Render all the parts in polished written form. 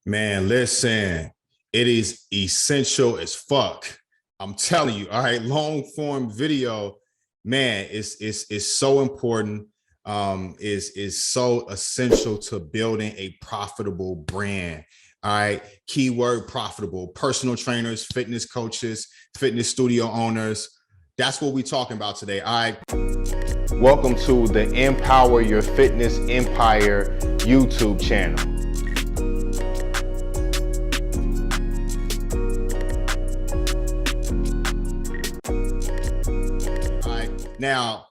Man, listen, it is essential as fuck. I'm telling you, all right, long form video, man, is so important. Is so essential to building a profitable brand. All right, keyword profitable. Personal trainers, fitness coaches, fitness studio owners. That's what we're talking about today. All right. Welcome to the Empower Your Fitness Empire YouTube channel. Now,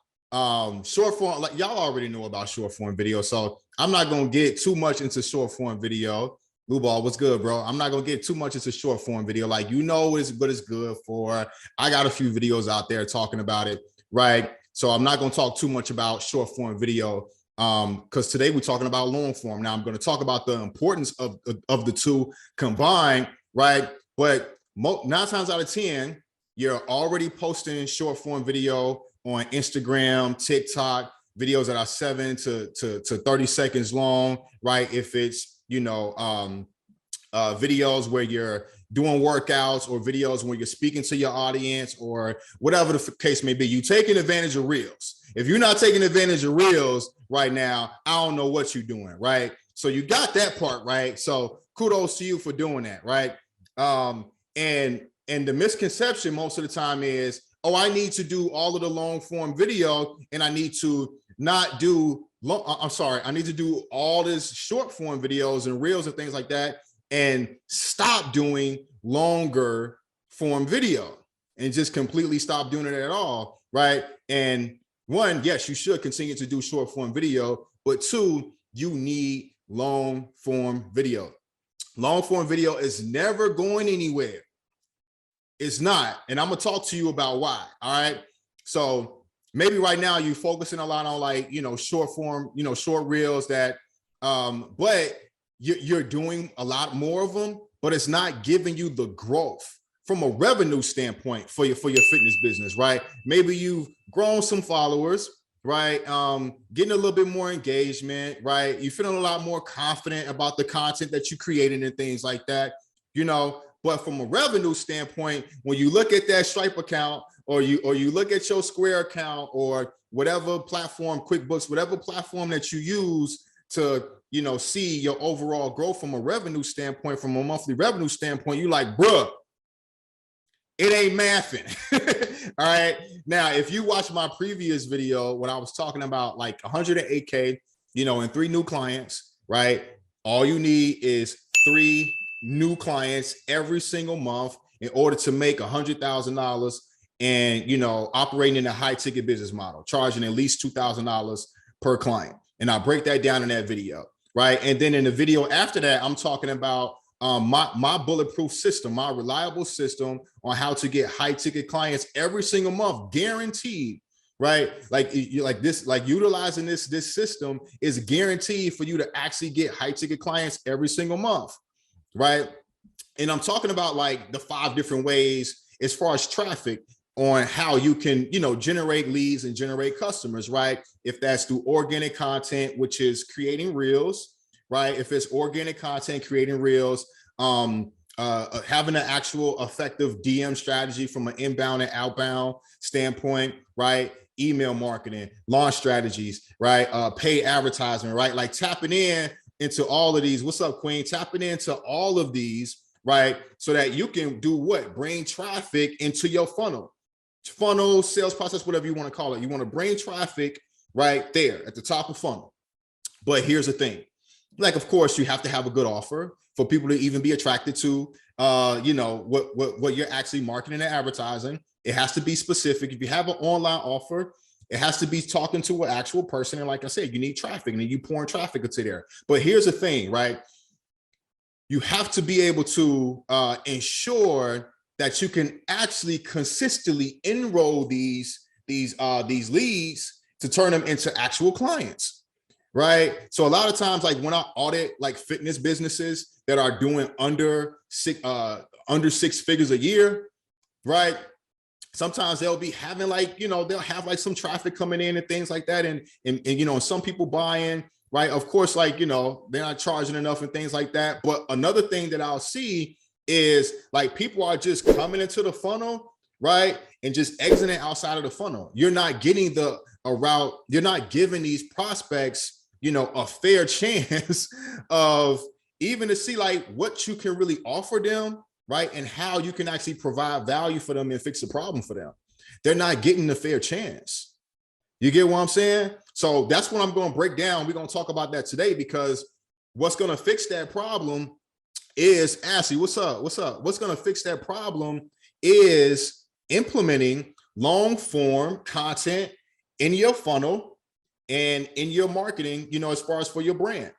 short form, like y'all already know about short form video, so I'm not gonna get too much into short form video. Blue Ball, what's good, bro? I'm not gonna get too much into short form video. Like, you know what it's good for. I got a few videos out there talking about it, right? So I'm not gonna talk too much about short form video because today we're talking about long form. Now I'm gonna talk about the importance of the two combined, right? But 9 times out of 10, you're already posting short form video on Instagram, TikTok, videos that are 7 to 30 seconds long, right? If it's, videos where you're doing workouts or videos where you're speaking to your audience or whatever the case may be, you taking advantage of Reels. If you're not taking advantage of Reels right now, I don't know what you're doing, right? So you got that part, right? So kudos to you for doing that, right? And the misconception most of the time is, oh, I need to do all of the long form video and I need to not do, I need to do all this short form videos and Reels and things like that and stop doing longer form video and just completely stop doing it at all, right? And one, yes, you should continue to do short form video, but two, you need long form video. Long form video is never going anywhere. It's not. And I'm going to talk to you about why. All right. So maybe right now you're focusing a lot on short form, short reels that, but you're doing a lot more of them, but it's not giving you the growth from a revenue standpoint for your fitness business, right? Maybe you've grown some followers, right? Getting a little bit more engagement, right? You're feeling a lot more confident about the content that you're creating and things like that, But from a revenue standpoint, when you look at that Stripe account or you look at your Square account or whatever platform, QuickBooks, whatever platform that you use to, see your overall growth from a revenue standpoint, from a monthly revenue standpoint, you're like, bruh, it ain't mathing. All right. Now, if you watch my previous video, when I was talking about like 108K, and 3 new clients, right? All you need is 3 new clients every single month in order to make $100,000 and, operating in a high ticket business model, charging at least $2,000 per client. And I'll break that down in that video, right? And then in the video after that, I'm talking about my bulletproof system, my reliable system on how to get high ticket clients every single month, guaranteed, right? Like utilizing this system is guaranteed for you to actually get high ticket clients every single month. Right. And I'm talking about like the 5 different ways as far as traffic on how you can, generate leads and generate customers, right? If that's through organic content, which is creating reels, right? If it's organic content, creating reels, having an actual effective DM strategy from an inbound and outbound standpoint, right? Email marketing, launch strategies, right? Paid advertisement, right? Like tapping into all of these. What's up, Queen? Tapping into all of these, right? So that you can do what? Bring traffic into your funnel, sales process, whatever you want to call it. You want to bring traffic right there at the top of funnel. But here's the thing. Like, of course, you have to have a good offer for people to even be attracted to, what you're actually marketing and advertising. It has to be specific. If you have an online offer, it has to be talking to an actual person. And like I said, you need traffic and then you pouring traffic into there. But here's the thing, right? You have to be able to ensure that you can actually consistently enroll these leads to turn them into actual clients, right? So a lot of times, like when I audit like fitness businesses that are doing under 6 figures a year, right? Sometimes they'll be having like, they'll have like some traffic coming in and things like that. And some people buying, right? Of course, like, you know, they're not charging enough and things like that. But another thing that I'll see is like people are just coming into the funnel, right? And just exiting outside of the funnel. You're not getting a route, you're not giving these prospects, you know, a fair chance of even to see like what you can really offer them, right? And how you can actually provide value for them and fix the problem for them. They're not getting a fair chance. You get what I'm saying? So that's what I'm going to break down. We're going to talk about that today, because what's going to fix that problem is, Ashley, what's up? What's up? What's going to fix that problem is implementing long form content in your funnel and in your marketing, you know, as far as for your brand.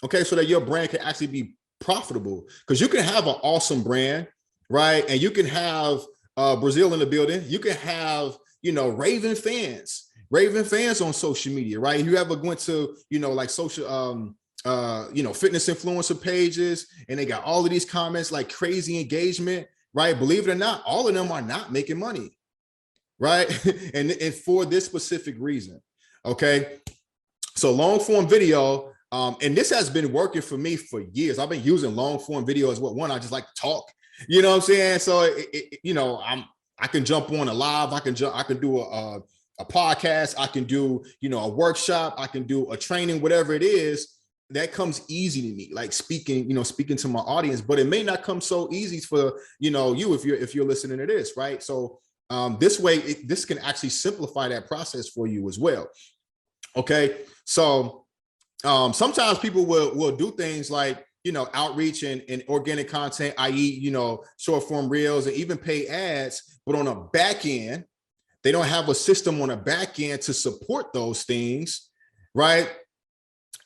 Okay, so that your brand can actually be profitable, because you can have an awesome brand, right? And you can have Brazil in the building. You can have, you know, raving fans on social media, right? You ever went to, you know, like social, you know, fitness influencer pages, and they got all of these comments, like crazy engagement, right? Believe it or not, all of them are not making money, right? and for this specific reason, okay? So long form video, and this has been working for me for years. I've been using long form video as one, I just like to talk, you know what I'm saying? So, you know, I can jump on a live, I can do a podcast, I can do, you know, a workshop, I can do a training, whatever it is. That comes easy to me, like speaking to my audience, but it may not come so easy for, you know, you, if you're listening to this, right? So this way, this can actually simplify that process for you as well. Okay, so sometimes people will do things like, you know, outreach and organic content, i.e., you know, short form reels and even pay ads, but on a back end, they don't have a system on a back end to support those things, right?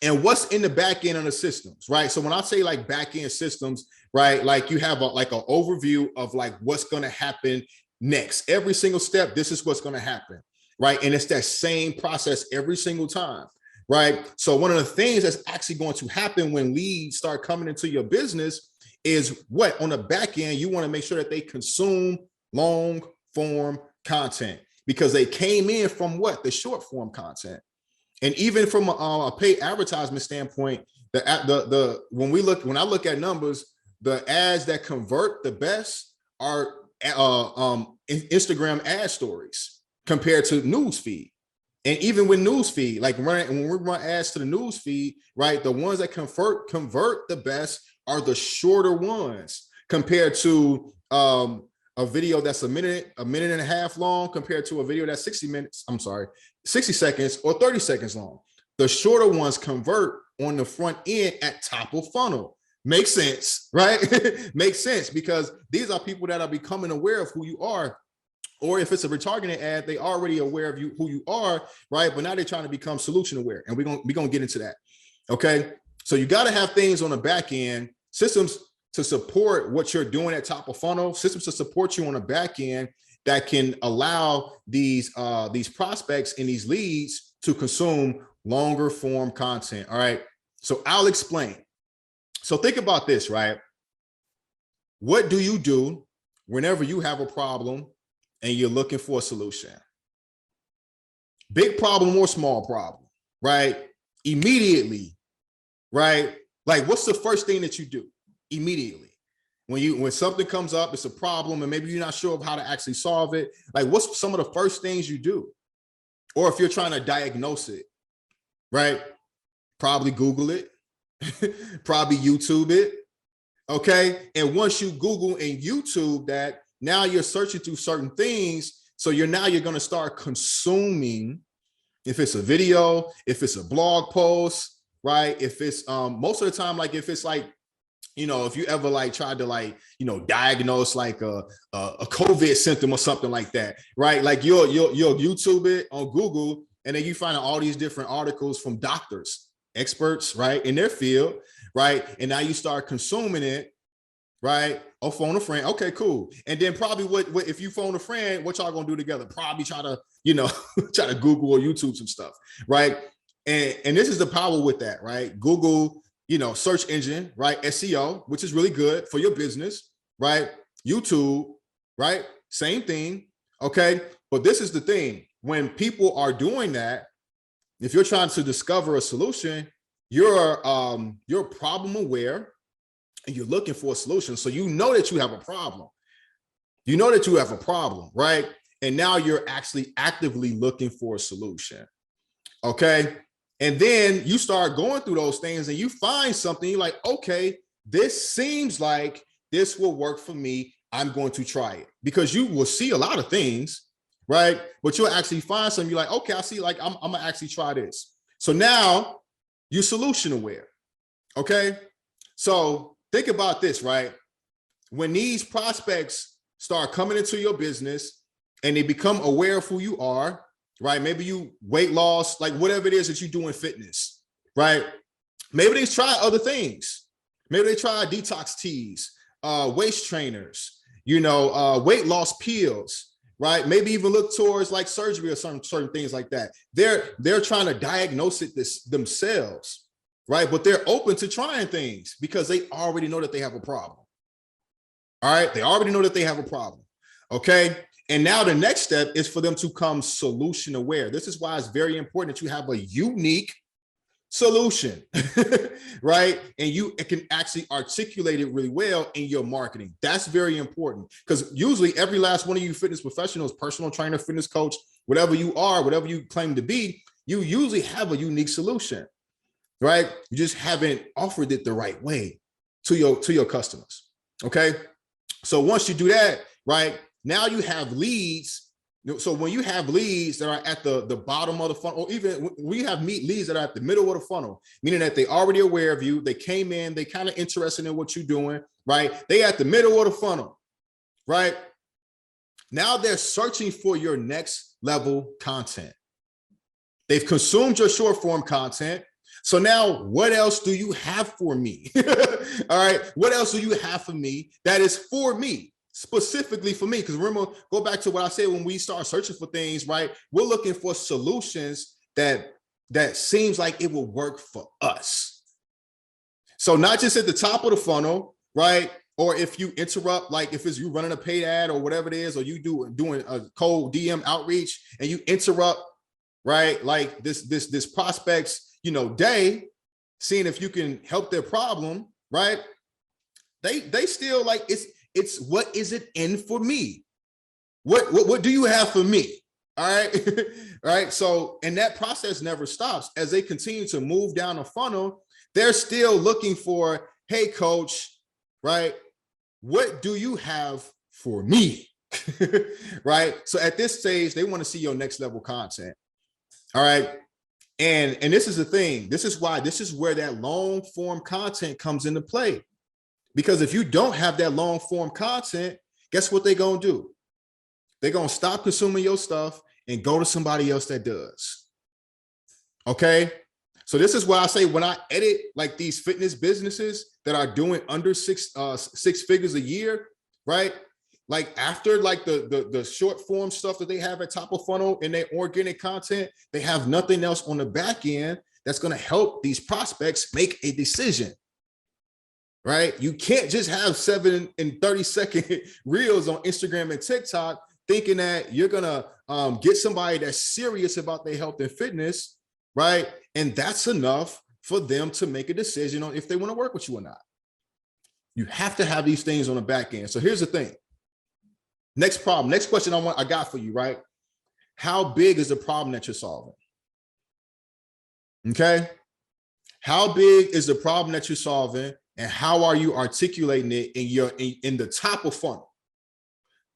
And what's in the back end of the systems, right? So when I say like back end systems, right, like you have like an overview of like what's going to happen next. Every single step, this is what's going to happen, right? And it's that same process every single time, right? So one of the things that's actually going to happen when leads start coming into your business is what? On the back end, you want to make sure that they consume long form content, because they came in from what? The short form content. And even from a paid advertisement standpoint, when I look at numbers, the ads that convert the best are Instagram ad stories compared to news feed. And even with news feed, like when we run ads to the news feed, right, the ones that convert the best are the shorter ones compared to a video that's a minute and a half long compared to a video that's 60 seconds or 30 seconds long. The shorter ones convert on the front end at top of funnel. Makes sense, right? Makes sense, because these are people that are becoming aware of who you are. Or if it's a retargeting ad, they already aware of who you are, right? But now they're trying to become solution aware. And we're gonna get into that. Okay. So you got to have things on the back end, systems to support what you're doing at top of funnel, systems to support you on the back end that can allow these prospects and these leads to consume longer form content. All right. So I'll explain. So think about this, right? What do you do whenever you have a problem and you're looking for a solution? Big problem or small problem, right? Immediately, right? Like, what's the first thing that you do immediately? When something comes up, it's a problem, and maybe you're not sure of how to actually solve it. Like, what's some of the first things you do? Or if you're trying to diagnose it, right? Probably Google it, probably YouTube it, okay? And once you Google and YouTube that, now you're searching through certain things. So you're going to start consuming, if it's a video, if it's a blog post, right? If it's most of the time, like if it's like, you know, if you ever like tried to like, you know, diagnose like a COVID symptom or something like that, right? Like you'll YouTube it on Google, and then you find all these different articles from doctors, experts, right, in their field, right? And now you start consuming it, right? Or phone a friend. Okay, cool. And then probably what if you phone a friend, what y'all gonna do together? Probably try to, you know, try to Google or YouTube some stuff, right? And this is the power with that, right? Google, you know, search engine, right? SEO, which is really good for your business, right? YouTube, right? Same thing, okay? But this is the thing. When people are doing that, if you're trying to discover a solution, you're problem aware and you're looking for a solution. So you know that you have a problem. You know that you have a problem, right? And now you're actually actively looking for a solution. Okay. And then you start going through those things and you find something, you're like, okay, this seems like this will work for me. I'm going to try it, because you will see a lot of things, right? But you'll actually find something, you're like, okay, I see, like, I'm gonna actually try this. So now you're solution aware. Okay. So think about this, right? When these prospects start coming into your business and they become aware of who you are, right? Maybe you weight loss, like whatever it is that you do in fitness, right? Maybe they try other things. Maybe they try detox teas, waist trainers, weight loss pills, right? Maybe even look towards like surgery or some certain things like that. They're trying to diagnose it themselves, right? But they're open to trying things because they already know that they have a problem. All right, they already know that they have a problem. Okay. And now the next step is for them to come solution aware. This is why it's very important that you have a unique solution, right? And you can actually articulate it really well in your marketing. That's very important, because usually every last one of you fitness professionals, personal trainer, fitness coach, whatever you are, whatever you claim to be, you usually have a unique solution, right? You just haven't offered it the right way to your customers. Okay. So once you do that, right, now you have leads. So when you have leads that are at the bottom of the funnel, or even when you have leads that are at the middle of the funnel, meaning that they already aware of you, they came in, they kind of interested in what you're doing, right? They at the middle of the funnel, right? Now they're searching for your next level content. They've consumed your short form content. So now what else do you have for me? All right. What else do you have for me that is for me, specifically for me? Because remember, go back to what I said, when we start searching for things, right? We're looking for solutions that seems like it will work for us. So not just at the top of the funnel, right? Or if you interrupt, like if it's you running a paid ad or whatever it is, or you doing a cold DM outreach and you interrupt, right? Like this prospect's, day, seeing if you can help their problem, right? They still like, it's what is it in for me? What do you have for me? All right. All right. So, and that process never stops. As they continue to move down the funnel, they're still looking for, hey, coach, right? What do you have for me? Right. So at this stage, they want to see your next level content. All right. And this is the thing. This is where that long form content comes into play. Because if you don't have that long form content, guess what they're going to do? They're going to stop consuming your stuff and go to somebody else that does. Okay. So this is why I say, when I edit like these fitness businesses that are doing under six figures a year, right? Like after like the short form stuff that they have at top of funnel and their organic content, they have nothing else on the back end that's going to help these prospects make a decision, right? You can't just have 7 and 30-second reels on Instagram and TikTok thinking that you're going to get somebody that's serious about their health and fitness, right? And that's enough for them to make a decision on if they want to work with you or not. You have to have these things on the back end. So here's the thing. Next question I got for you, right? How big is the problem that you're solving? Okay. How big is the problem that you're solving, and how are you articulating it in the top of funnel?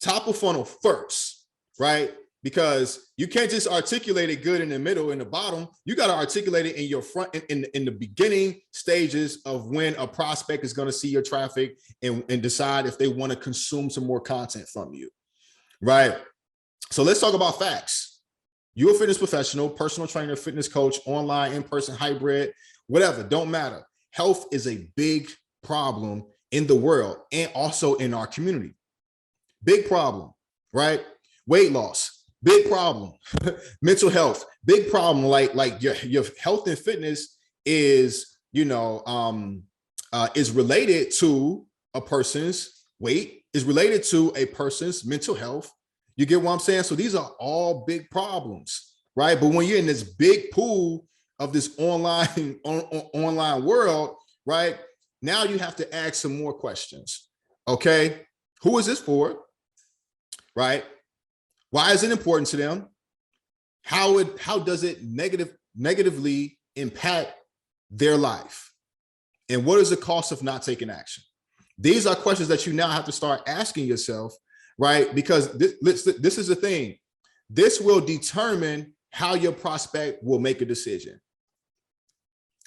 Top of funnel first, right? Because you can't just articulate it good in the middle and the bottom. You got to articulate it in your front, in the beginning stages of when a prospect is going to see your traffic and decide if they want to consume some more content from you, right? So let's talk about facts. You're a fitness professional, personal trainer, fitness coach, online, in-person, hybrid, whatever, don't matter. Health is a big problem in the world and also in our community. Big problem, right? Weight loss. Big problem. Mental health, big problem. Like your health and fitness is, is related to a person's weight, is related to a person's mental health. You get what I'm saying? So these are all big problems, right? But when you're in this big pool of this online world, right? Now you have to ask some more questions. Okay, who is this for? Right? Why is it important to them? How does it negatively impact their life? And what is the cost of not taking action? These are questions that you now have to start asking yourself, right? Because this is the thing. This will determine how your prospect will make a decision.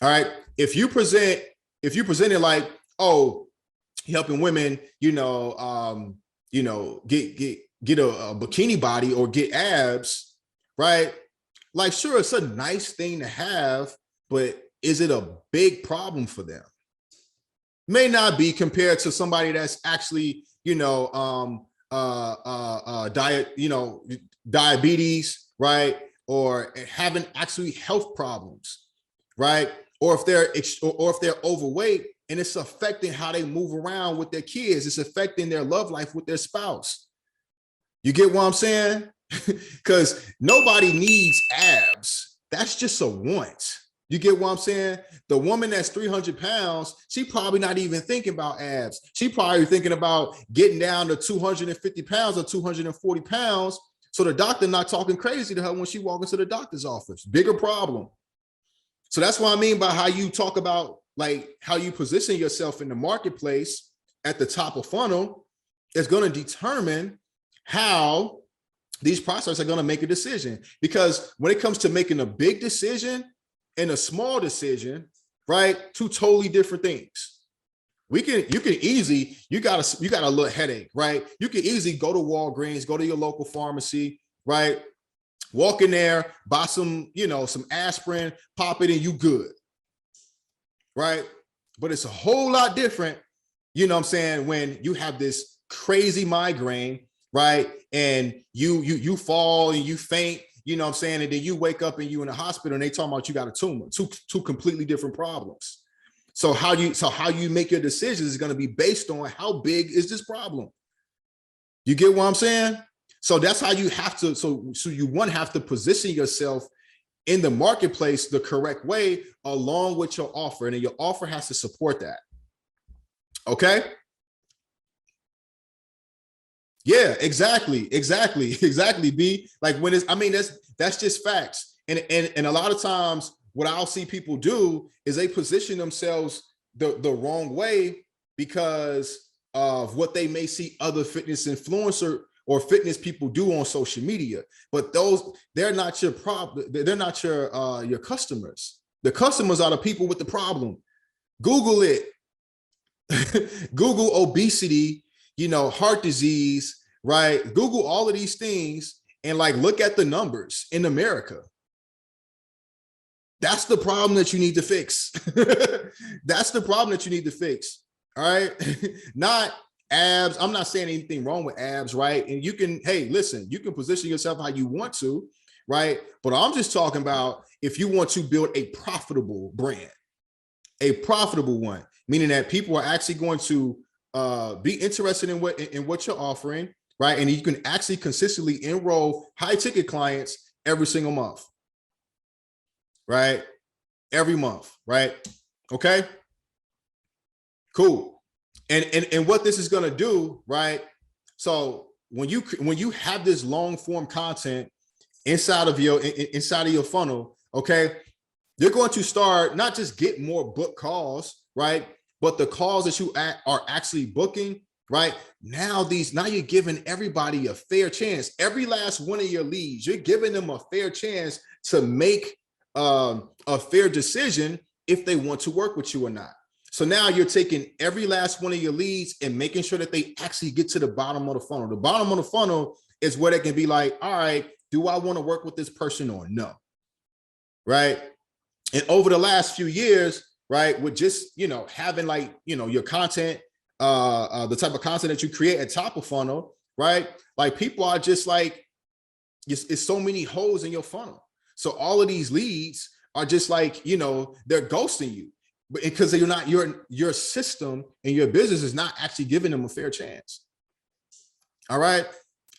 All right. If you present it like, oh, helping women, get a bikini body or get abs, right? Like, sure, it's a nice thing to have, but is it a big problem for them? May not be compared to somebody that's actually, diabetes, right? Or having actually health problems, right? Or if they're overweight and it's affecting how they move around with their kids, it's affecting their love life with their spouse. You get what I'm saying? Because nobody needs abs. That's just a want. You get what I'm saying? The woman that's 300 pounds, she probably not even thinking about abs. She probably thinking about getting down to 250 pounds or 240 pounds. So the doctor not talking crazy to her when she walks into the doctor's office. Bigger problem. So that's what I mean by how you talk about, like, how you position yourself in the marketplace at the top of funnel is going to determine how these prospects are going to make a decision. Because when it comes to making a big decision and a small decision, right? Two totally different things. You got a little headache, right? You can easily go to Walgreens, go to your local pharmacy, right? Walk in there, buy some aspirin, pop it, and you good, right? But it's a whole lot different, when you have this crazy migraine, right? And you fall and you faint, and then you wake up and you in the hospital and they talking about you got a tumor. Two completely different problems. So how you make your decisions is going to be based on how big is this problem. You get what I'm saying? So that's how you have to. So you have to position yourself in the marketplace the correct way along with your offer, and then your offer has to support that. Okay. Yeah, exactly, B. Like that's just facts. And a lot of times what I'll see people do is they position themselves the wrong way because of what they may see other fitness influencer or fitness people do on social media. But they're not your problem. They're not your customers. The customers are the people with the problem. Google it. Google obesity, heart disease, right? Google all of these things and look at the numbers in America. That's the problem that you need to fix. That's the problem that you need to fix. All right. Not abs. I'm not saying anything wrong with abs, right? And you can position yourself how you want to, right? But I'm just talking about if you want to build a profitable brand, a profitable one, meaning that people are actually going to be interested in what you're offering, right? And you can actually consistently enroll high ticket clients every single month, right? Every month, right? Okay, cool. And what this is going to do, right? So when you have this long form content inside of your funnel, okay, you're going to start not just get more book calls, right? But the calls that you are actually booking, right? Now you're giving everybody a fair chance. Every last one of your leads, you're giving them a fair chance to make a fair decision if they want to work with you or not. So now you're taking every last one of your leads and making sure that they actually get to the bottom of the funnel. The bottom of the funnel is where they can be like, all right, do I want to work with this person or no? Right? And over the last few years, right, with just, having your content, the type of content that you create at top of funnel, right? Like people are just it's so many holes in your funnel. So all of these leads are just they're ghosting you because you're not, your system and your business is not actually giving them a fair chance. All right.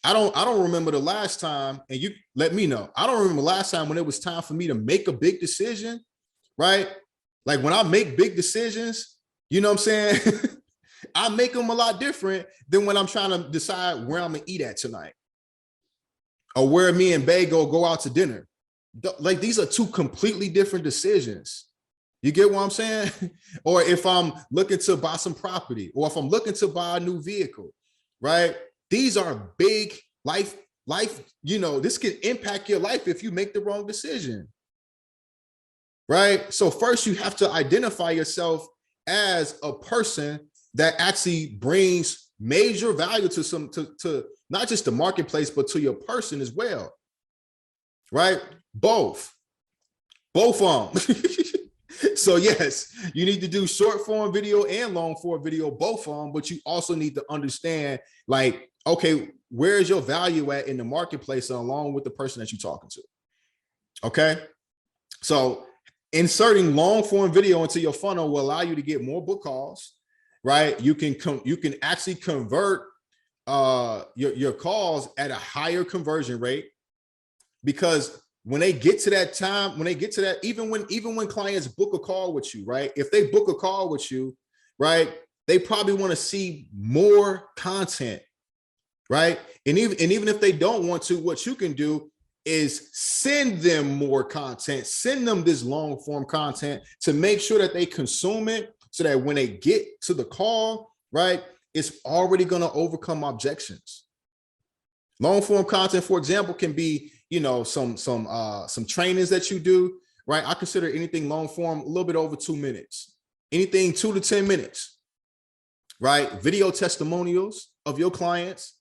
I don't remember the last time, and you let me know. I don't remember the last time when it was time for me to make a big decision, right? Like when I make big decisions, you know what I'm saying? I make them a lot different than when I'm trying to decide where I'm gonna eat at tonight or where me and Bay go out to dinner. Like these are two completely different decisions. You get what I'm saying? Or if I'm looking to buy some property, or if I'm looking to buy a new vehicle, right? These are big life, this can impact your life if you make the wrong decision, right? So first you have to identify yourself as a person that actually brings major value to not just the marketplace, but to your person as well, right? Both of them. So yes, you need to do short form video and long form video, both of them, but you also need to understand, like, okay, where is your value at in the marketplace along with the person that you're talking to? Okay. So inserting long form video into your funnel will allow you to get more book calls, right? You can actually convert your calls at a higher conversion rate, because when they get to that time, even when clients book a call with you, right? If they book a call with you, right, they probably want to see more content, right? And even if they don't want to, what you can do is send them more content, send them this long form content to make sure that they consume it, so that when they get to the call, right, it's already going to overcome objections. Long form content, for example, can be, some trainings that you do, right? I consider anything long form a little bit over 2 minutes, anything 2 to 10 minutes, right? Video testimonials of your clients,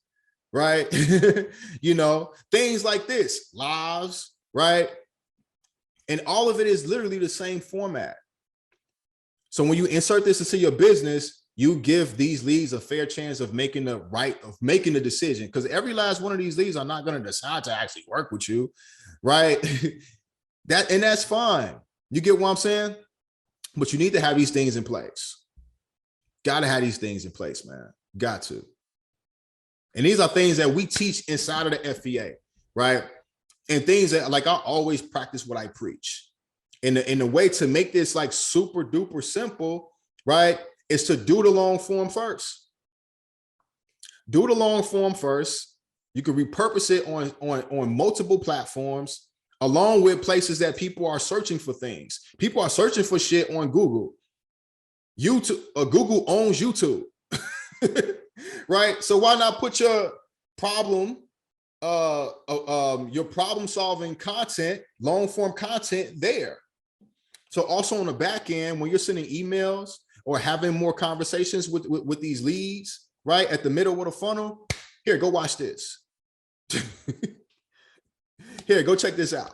right? Things like this, lives, right? And all of it is literally the same format. So when you insert this into your business, you give these leads a fair chance of making the decision, because every last one of these leads are not going to decide to actually work with you, right? That's fine. You get what I'm saying? But you need to have these things in place. Got to have these things in place, man. Got to. And these are things that we teach inside of the FBA, right? And things that, like, I always practice what I preach. And the way to make this like super duper simple, right, is to do the long form first. Do the long form first. You can repurpose it on multiple platforms, along with places that people are searching for things. People are searching for shit on Google. Google owns YouTube, right? So why not put your problem solving content, long form content there? So also on the back end, when you're sending emails or having more conversations with these leads, right, at the middle of the funnel, here, go watch this. Here, go check this out.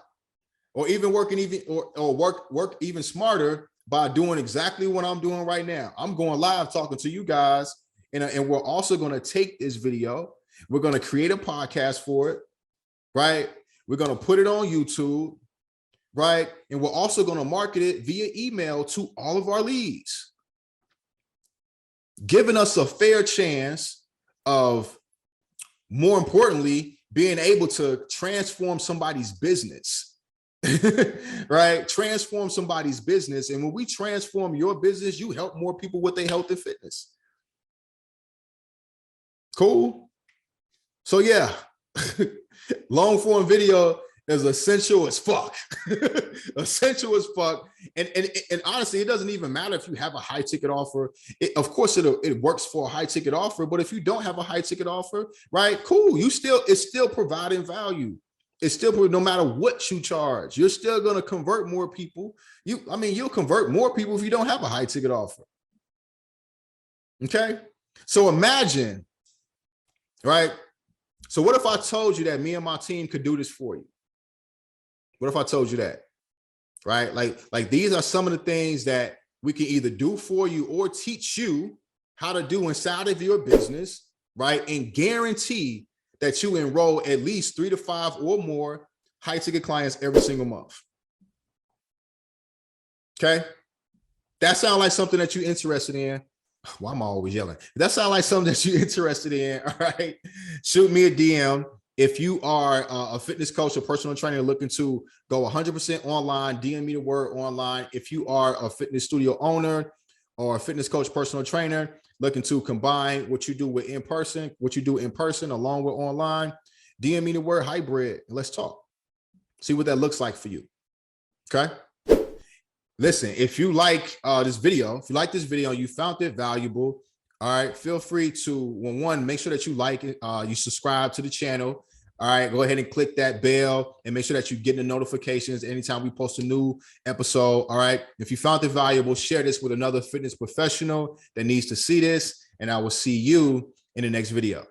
Or even work even smarter by doing exactly what I'm doing right now. I'm going live talking to you guys, and we're also going to take this video. We're going to create a podcast for it, right? We're going to put it on YouTube, right? And we're also going to market it via email to all of our leads, giving us a fair chance of, more importantly, being able to transform somebody's business, right? Transform somebody's business. And when we transform your business, you help more people with their health and fitness. Cool. So yeah, long form video is essential as fuck. Essential as fuck. And honestly, it doesn't even matter if you have a high ticket offer. Of course, it works for a high ticket offer, but if you don't have a high ticket offer, right? Cool. It's still providing value. It's still, no matter what you charge, you're still going to convert more people. You'll convert more people if you don't have a high ticket offer. Okay. So imagine, right? So what if I told you that me and my team could do this for you? What if I told you that, right? Like these are some of the things that we can either do for you or teach you how to do inside of your business, right? And guarantee that you enroll at least 3 to 5 or more high ticket clients every single month. Okay. That sounds like something that you're interested in. Why am I always yelling? If that sounds like something that you're interested in, all right, shoot me a DM. If you are a fitness coach or personal trainer looking to go 100% online, DM me the word online. If you are a fitness studio owner or a fitness coach, personal trainer looking to combine what you do with in person, what you do in person along with online, DM me the word hybrid. Let's talk. See what that looks like for you. Okay. Listen, if you like this video, if you like this video, you found it valuable, all right, feel free to, one, make sure that you like it, you subscribe to the channel. All right, go ahead and click that bell and make sure that you get the notifications anytime we post a new episode. All right, if you found it valuable, share this with another fitness professional that needs to see this, and I will see you in the next video.